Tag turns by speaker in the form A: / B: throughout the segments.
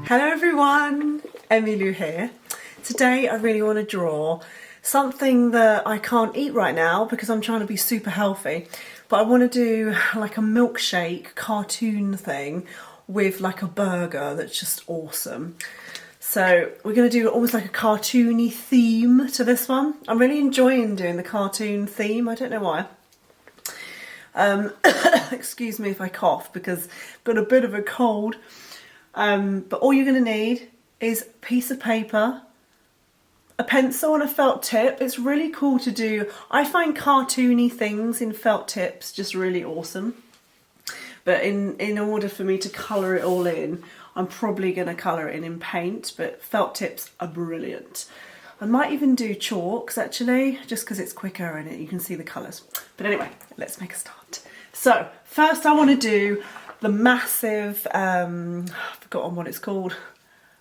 A: Hello everyone, emmy-lou here. Today I really want to draw something that I can't eat right now because I'm trying to be super healthy, but I want to do like a milkshake cartoon thing with like a burger that's just awesome. So we're going to do almost like a cartoony theme to this one. I'm really enjoying doing the cartoon theme, I don't know why. Excuse me if I cough because I've got a bit of a cold. But all you're going to need is a piece of paper, a pencil and a felt tip. It's really cool to do. I find cartoony things in felt tips just really awesome. But in order for me to colour it all in, I'm probably going to colour it in paint, but felt tips are brilliant. I might even do chalks actually, just because it's quicker and you can see the colours. But anyway, let's make a start. So first I want to do the massive, I've forgotten what it's called,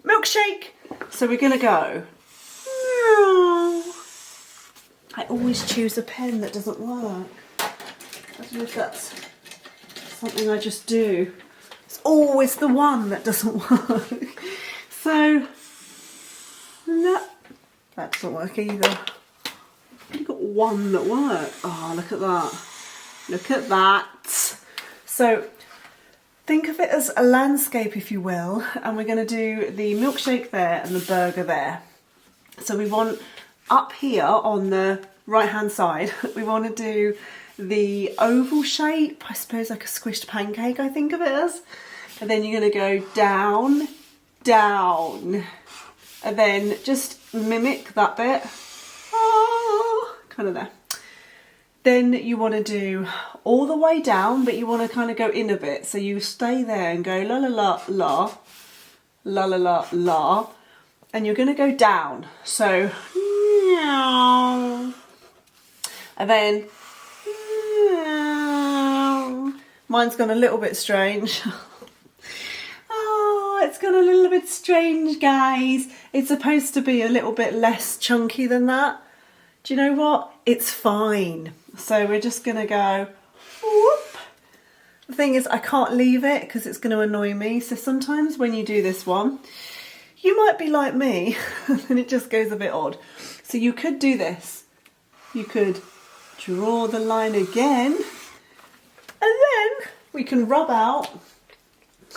A: milkshake. So we're gonna go. I always choose a pen that doesn't work. I don't know if that's something I just do. It's always the one that doesn't work. So, no, that doesn't work either. I've only got one that works. Oh, look at that. Look at that. So, think of it as a landscape, if you will, and we're going to do the milkshake there and the burger there. So we want, up here on the right-hand side, we want to do the oval shape, I suppose like a squished pancake, I think of it as. And then you're going to go down, down, and then just mimic that bit. Oh, kind of there. Then you want to do all the way down, but you want to kind of go in a bit. So you stay there and go la la la la, la la la la, and you're going to go down. So, and then, mine's gone a little bit strange. Oh, it's gone a little bit strange, guys. It's supposed to be a little bit less chunky than that. Do you know what? It's fine. So we're just going to go, whoop. The thing is, I can't leave it because it's going to annoy me. So sometimes when you do this one, you might be like me and it just goes a bit odd. So you could do this. You could draw the line again and then we can rub out.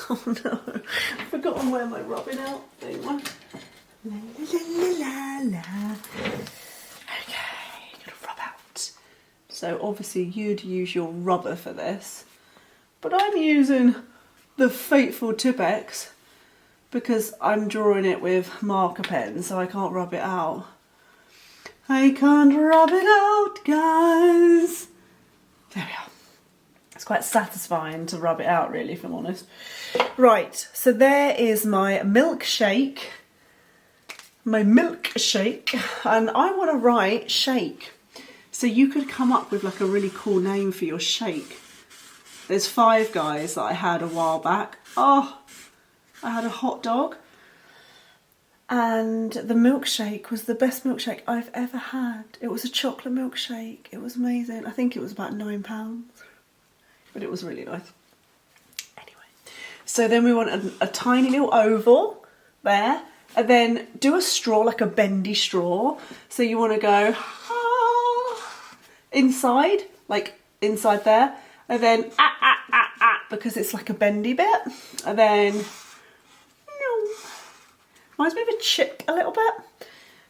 A: Oh no, I've forgotten where my rubbing out thing went. La la la la la. So obviously you'd use your rubber for this, but I'm using the fateful Tipp-Ex because I'm drawing it with marker pen, so I can't rub it out. I can't rub it out, guys. There we are. It's quite satisfying to rub it out, really, if I'm honest. Right, so there is my milkshake. My milkshake, and I want to write shake. So you could come up with like a really cool name for your shake. There's Five Guys that I had a while back. Oh, I had a hot dog. And the milkshake was the best milkshake I've ever had. It was a chocolate milkshake. It was amazing. I think it was about £9. But it was really nice. Anyway. So then we want a tiny little oval there. And then do a straw, like a bendy straw. So you want to go inside, like inside there, and then because it's like a bendy bit, and then reminds me of a chick a little bit.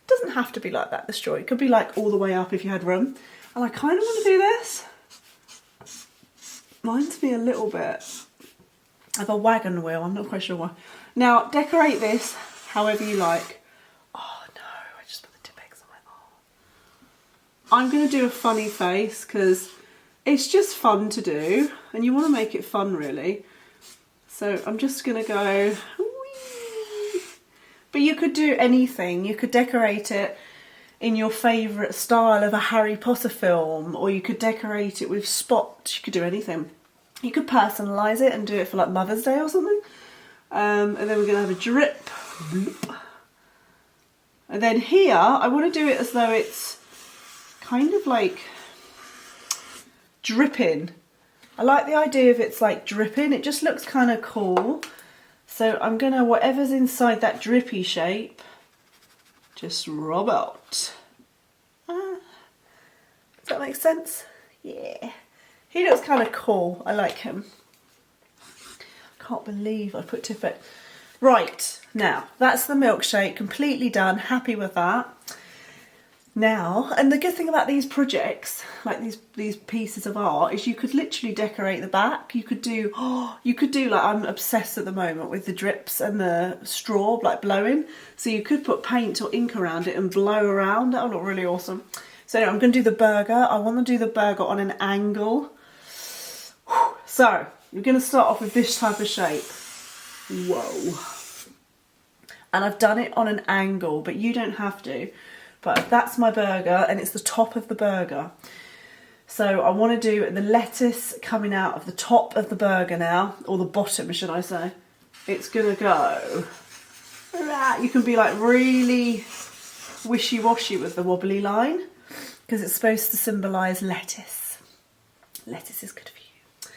A: Doesn't have to be like that, the straw. It could be like all the way up if you had room. And I kind of want to do this. Reminds me a little bit of a wagon wheel. I'm not quite sure why. Now decorate this however you like. Oh no, I just put the Tipp-Ex on my arm. I'm going to do a funny face because it's just fun to do and you want to make it fun really. So I'm just going to go, whee. But you could do anything. You could decorate it in your favourite style of a Harry Potter film, or you could decorate it with spots. You could do anything. You could personalise it and do it for like Mother's Day or something. And then we're going to have a drip. And then here, I want to do it as though it's kind of like dripping. I like the idea of it's like dripping. It just looks kind of cool. So I'm gonna, whatever's inside that drippy shape, just rub out. Does that make sense? Yeah. He looks kind of cool. I like him. Can't believe I put Tippet. Right, now that's the milkshake, completely done, happy with that. Now, and the good thing about these projects, like these pieces of art, is you could literally decorate the back. You could do, like, I'm obsessed at the moment with the drips and the straw, like blowing. So you could put paint or ink around it and blow around. That'll look really awesome. So anyway, I'm going to do the burger. I want to do the burger on an angle. So you're going to start off with this type of shape. Whoa. And I've done it on an angle, but you don't have to. But that's my burger, and it's the top of the burger. So I want to do the lettuce coming out of the top of the burger now, or the bottom, should I say. It's going to go. You can be like really wishy-washy with the wobbly line, because it's supposed to symbolise lettuce. Lettuce is good for you.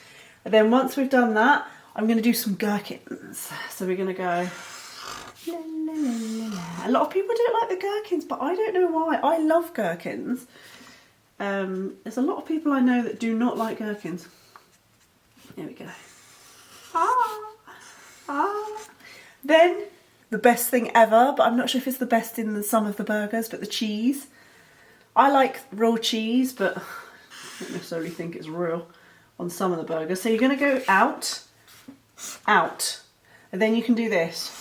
A: And then once we've done that, I'm going to do some gherkins. So we're going to go... La, la, la, la, la. A lot of people don't like the gherkins, but I don't know why. I love gherkins. There's a lot of people I know that do not like gherkins. There we go. Then, the best thing ever, but I'm not sure if it's the best in some of the burgers, but the cheese. I like raw cheese, but I don't necessarily think it's real on some of the burgers. So you're going to go out, and then you can do this.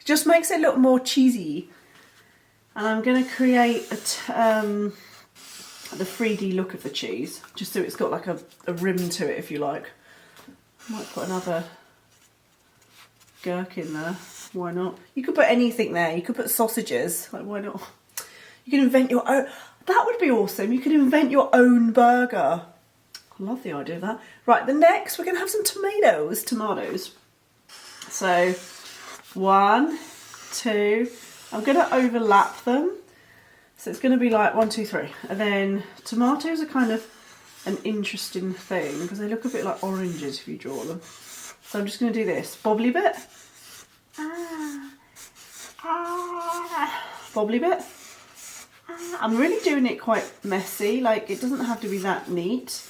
A: Just makes it look more cheesy. And I'm going to create the 3D look of the cheese, just so it's got like a rim to it, if you like. I might put another gherkin there. Why not? You could put anything there. You could put sausages. Like, why not? You can invent your own. That would be awesome. You could invent your own burger. I love the idea of that. Right, the next we're going to have some tomatoes. So 1, 2, I'm going to overlap them. So it's going to be like 1, 2, 3. And then tomatoes are kind of an interesting thing because they look a bit like oranges if you draw them. So I'm just going to do this. Bobbly bit. Bobbly bit. I'm really doing it quite messy. Like, it doesn't have to be that neat.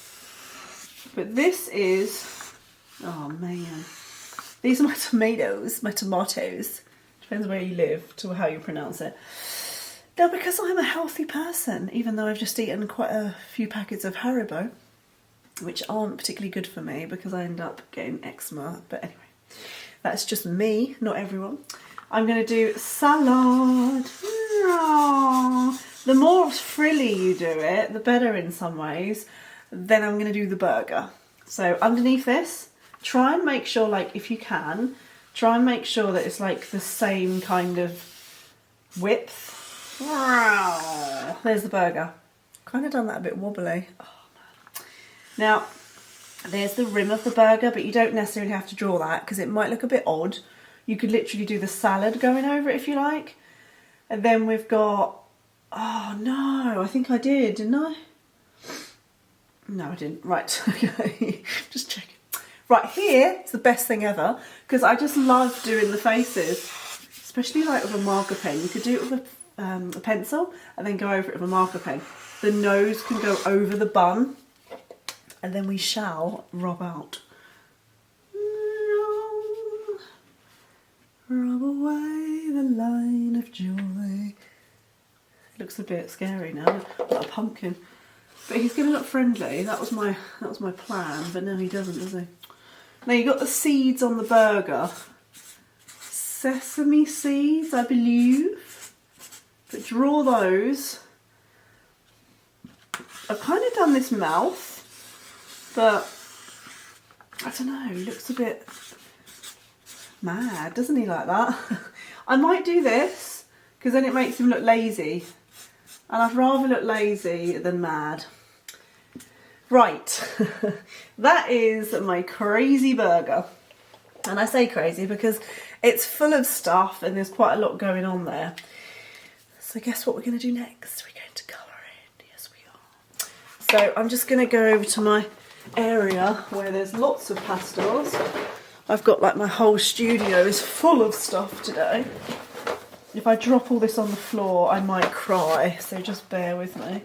A: But this is... Oh, man. These are my tomatoes, depends where you live, to how you pronounce it. Now, because I'm a healthy person, even though I've just eaten quite a few packets of Haribo, which aren't particularly good for me because I end up getting eczema, but anyway, that's just me, not everyone. I'm going to do salad. The more frilly you do it, the better in some ways. Then I'm going to do the burger. So underneath this, try and make sure, like, if you can, try and make sure that it's like the same kind of width. There's the burger. Kind of done that a bit wobbly. Oh, man. Now, there's the rim of the burger, but you don't necessarily have to draw that because it might look a bit odd. You could literally do the salad going over it if you like. And then we've got, oh no, I think I did, didn't I? No, I didn't. Right, okay, just checking. Right, here is the best thing ever, because I just love doing the faces, especially like with a marker pen. You could do it with a pencil and then go over it with a marker pen. The nose can go over the bun, and then we shall rub out. Rub away the line of joy. It looks a bit scary now, like a pumpkin. But he's going to look friendly. That was my plan, but no, he doesn't, does he? Now you've got the seeds on the burger. Sesame seeds, I believe. But draw those. I've kind of done this mouth, but I don't know, he looks a bit mad, doesn't he, like that? I might do this, because then it makes him look lazy. And I'd rather look lazy than mad. Right, that is my crazy burger. And I say crazy because it's full of stuff and there's quite a lot going on there. So guess what we're going to do next? We're going to colour in. Yes, we are. So I'm just going to go over to my area where there's lots of pastels. I've got like my whole studio is full of stuff today. If I drop all this on the floor, I might cry, so just bear with me.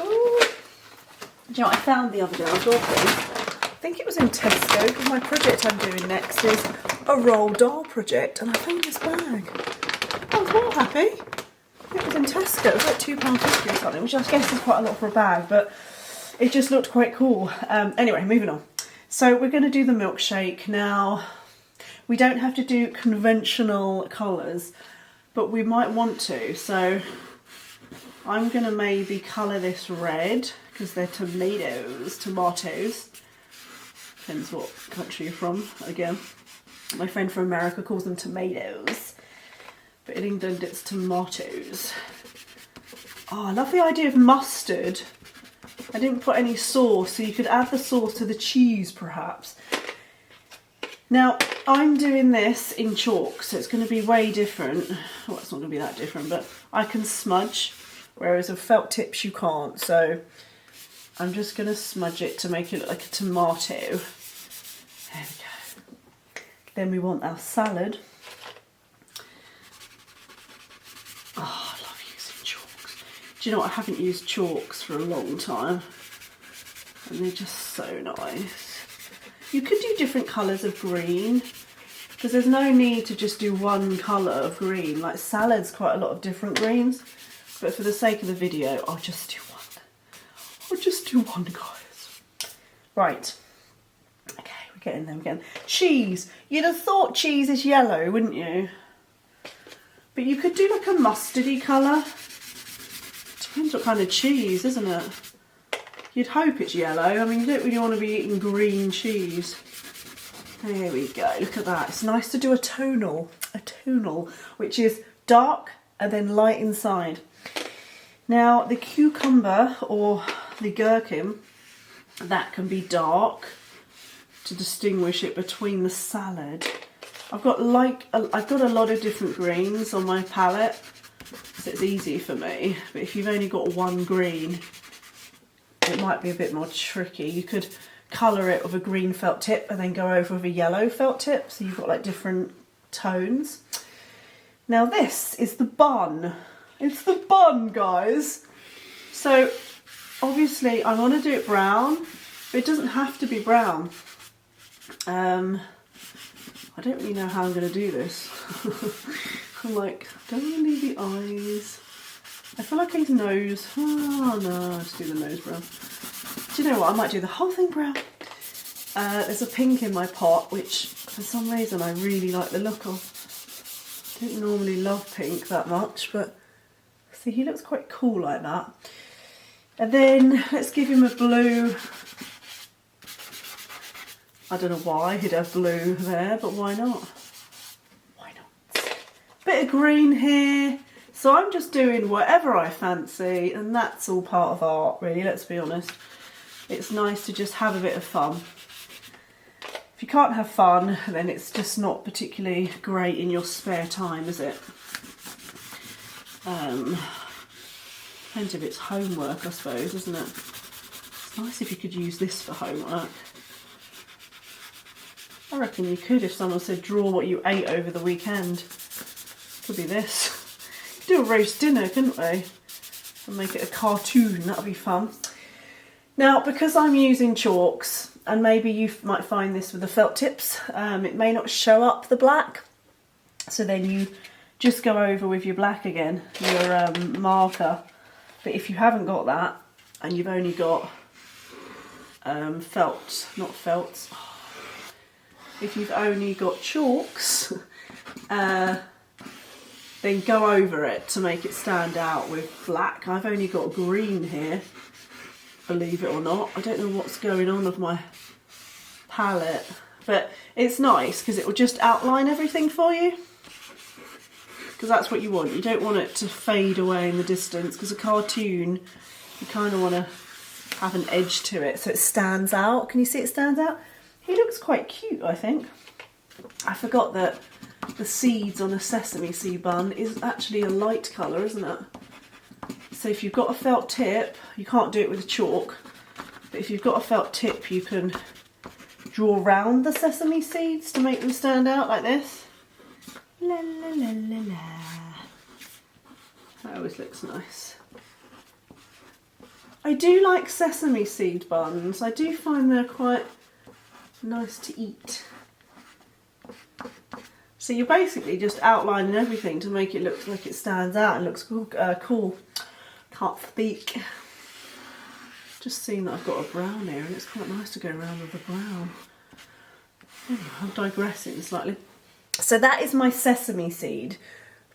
A: Ooh. Do you know what I found the other day? I got these. I think it was in Tesco, because my project I'm doing next is a Roald Dahl project, and I found this bag. I was well happy. It was in Tesco, it was like £2.50 or something, which I guess is quite a lot for a bag, but it just looked quite cool. Anyway, moving on. So we're going to do the milkshake. Now, we don't have to do conventional colours, but we might want to. So I'm going to maybe colour this red, because they're tomatoes. Depends what country you're from, again. My friend from America calls them tomatoes, but in England it's tomatoes. Oh, I love the idea of mustard. I didn't put any sauce, so you could add the sauce to the cheese perhaps. Now, I'm doing this in chalk, so it's going to be way different. Well, it's not going to be that different, but I can smudge, whereas with felt tips you can't. So I'm just going to smudge it to make it look like a tomato. There we go. Then we want our salad. Oh, I love using chalks. Do you know what? I haven't used chalks for a long time, and they're just so nice. You could do different colours of green, because there's no need to just do one colour of green. Like salad's quite a lot of different greens, but for the sake of the video, I'll just do one. I'll just do one, guys. Right. Okay, we're getting them again. Cheese. You'd have thought cheese is yellow, wouldn't you? But you could do like a mustardy colour. Depends what kind of cheese, isn't it? You'd hope it's yellow. I mean, you don't really want to be eating green cheese. There we go. Look at that. It's nice to do a tonal, which is dark and then light inside. Now, the cucumber or the gherkin, that can be dark to distinguish it between the salad. I've got a lot of different greens on my palette, so it's easy for me. But if you've only got one green, it might be a bit more tricky. You could colour it with a green felt tip and then go over with a yellow felt tip, so you've got like different tones. Now this is the bun. It's the bun, guys. So obviously I want to do it brown, but it doesn't have to be brown. I don't really know how I'm going to do this. I'm like, don't want to leave the eyes. I feel like his nose. Oh no, I'll just do the nose brown. Do you know what? I might do the whole thing brown. There's a pink in my pot, which for some reason I really like the look of. I don't normally love pink that much, but see, he looks quite cool like that. And then let's give him a blue. I don't know why he'd have blue there, but why not? Why not? Bit of green here. So I'm just doing whatever I fancy, and that's all part of art, really, let's be honest. It's nice to just have a bit of fun. If you can't have fun, then it's just not particularly great in your spare time, is it? Depends if it's homework, I suppose, isn't it? It's nice if you could use this for homework. I reckon you could if someone said draw what you ate over the weekend. Could be this. Do a roast dinner, couldn't we? And make it a cartoon, that'll be fun. Now, because I'm using chalks, and maybe you might find this with the felt tips, it may not show up the black. So then you just go over with your black again, your marker. But if you haven't got that, and you've only got if you've only got chalks, then go over it to make it stand out with black. I've only got green here, believe it or not. I don't know what's going on with my palette, but it's nice because it will just outline everything for you, because that's what you want. You don't want it to fade away in the distance, because a cartoon, you kind of want to have an edge to it so it stands out. Can you see it stands out? He looks quite cute, I think. I forgot that the seeds on a sesame seed bun is actually a light colour, isn't it? So if you've got a felt tip, you can't do it with a chalk, but if you've got a felt tip, you can draw around the sesame seeds to make them stand out like this. La la la la la. That always looks nice. I do like sesame seed buns. I do find they're quite nice to eat. So you're basically just outlining everything to make it look like it stands out and looks cool. Can't speak. Just seeing that I've got a brown here and it's quite nice to go around with the brown. Anyway, I'm digressing slightly. So that is my sesame seed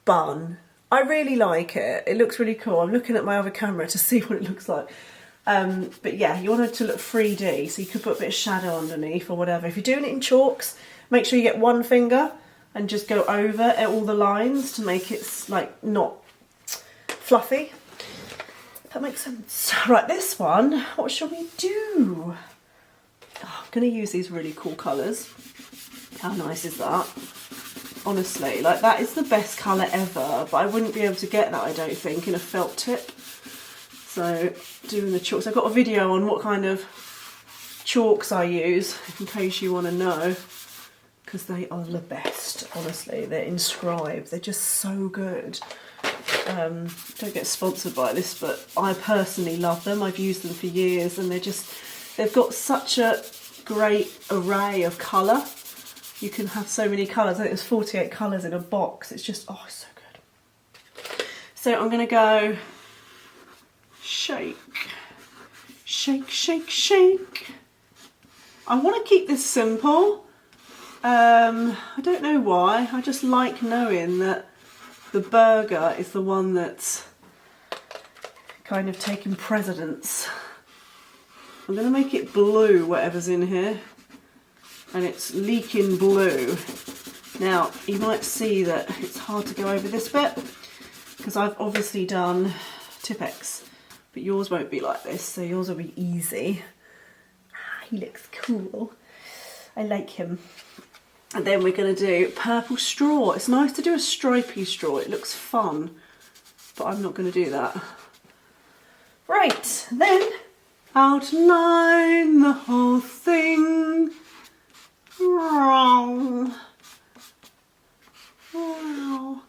A: bun. I really like it. It looks really cool. I'm looking at my other camera to see what it looks like. But yeah, you want it to look 3D, so you could put a bit of shadow underneath or whatever. If you're doing it in chalks, make sure you get one finger and just go over all the lines to make it like not fluffy. That makes sense. Right, this one, what shall we do? Oh, I'm going to use these really cool colours. How nice is that? Honestly, like that is the best colour ever, but I wouldn't be able to get that, I don't think, in a felt tip. So doing the chalks, I've got a video on what kind of chalks I use, in case you want to know, because they are the best, honestly. They're Inscribe, they're just so good. Don't get sponsored by this, but I personally love them. I've used them for years and they've got such a great array of colour. You can have so many colours. I think there's 48 colours in a box. It's just, oh, it's so good. So I'm going to go shake, shake, shake, shake. I want to keep this simple. I don't know why. I just like knowing that the burger is the one that's kind of taking precedence. I'm going to make it blue, whatever's in here. And it's leaking blue. Now, you might see that it's hard to go over this bit because I've obviously done Tipp-Ex, but yours won't be like this, so yours will be easy. Ah, he looks cool. I like him. And then we're going to do purple straw. It's nice to do a stripy straw. It looks fun, but I'm not going to do that. Right, then outline the whole thing. Wow. Wow.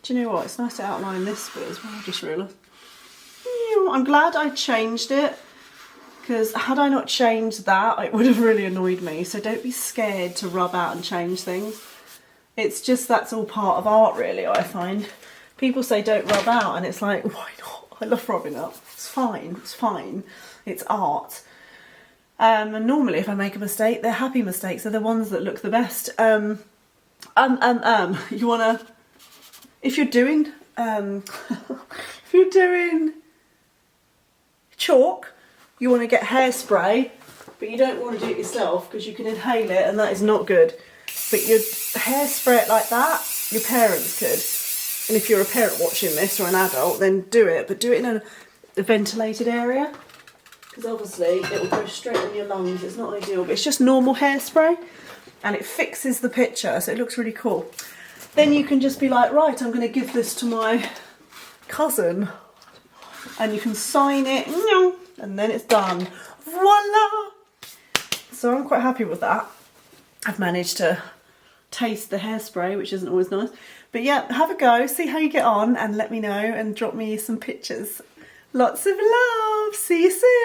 A: Do you know what? It's nice to outline this bit as well, I just realised. I'm glad I changed it, because had I not changed that, it would have really annoyed me. So don't be scared to rub out and change things. It's just, that's all part of art, really, I find. People say don't rub out, and it's like, why not? I love rubbing up. It's fine, it's fine. It's art. And normally if I make a mistake, they're happy mistakes. They're the ones that look the best. You wanna, if you're doing chalk, you want to get hairspray, but you don't want to do it yourself because you can inhale it and that is not good. But you hairspray it like that, your parents could. And if you're a parent watching this or an adult, then do it, but do it in a ventilated area, because obviously it will go straight in your lungs. It's not ideal, but it's just normal hairspray and it fixes the picture, so it looks really cool. Then you can just be like, right, I'm going to give this to my cousin, and you can sign it, and then it's done. Voila! So I'm quite happy with that. I've managed to taste the hairspray, which isn't always nice. But yeah, have a go, see how you get on, and let me know and drop me some pictures. Lots of love. See you soon.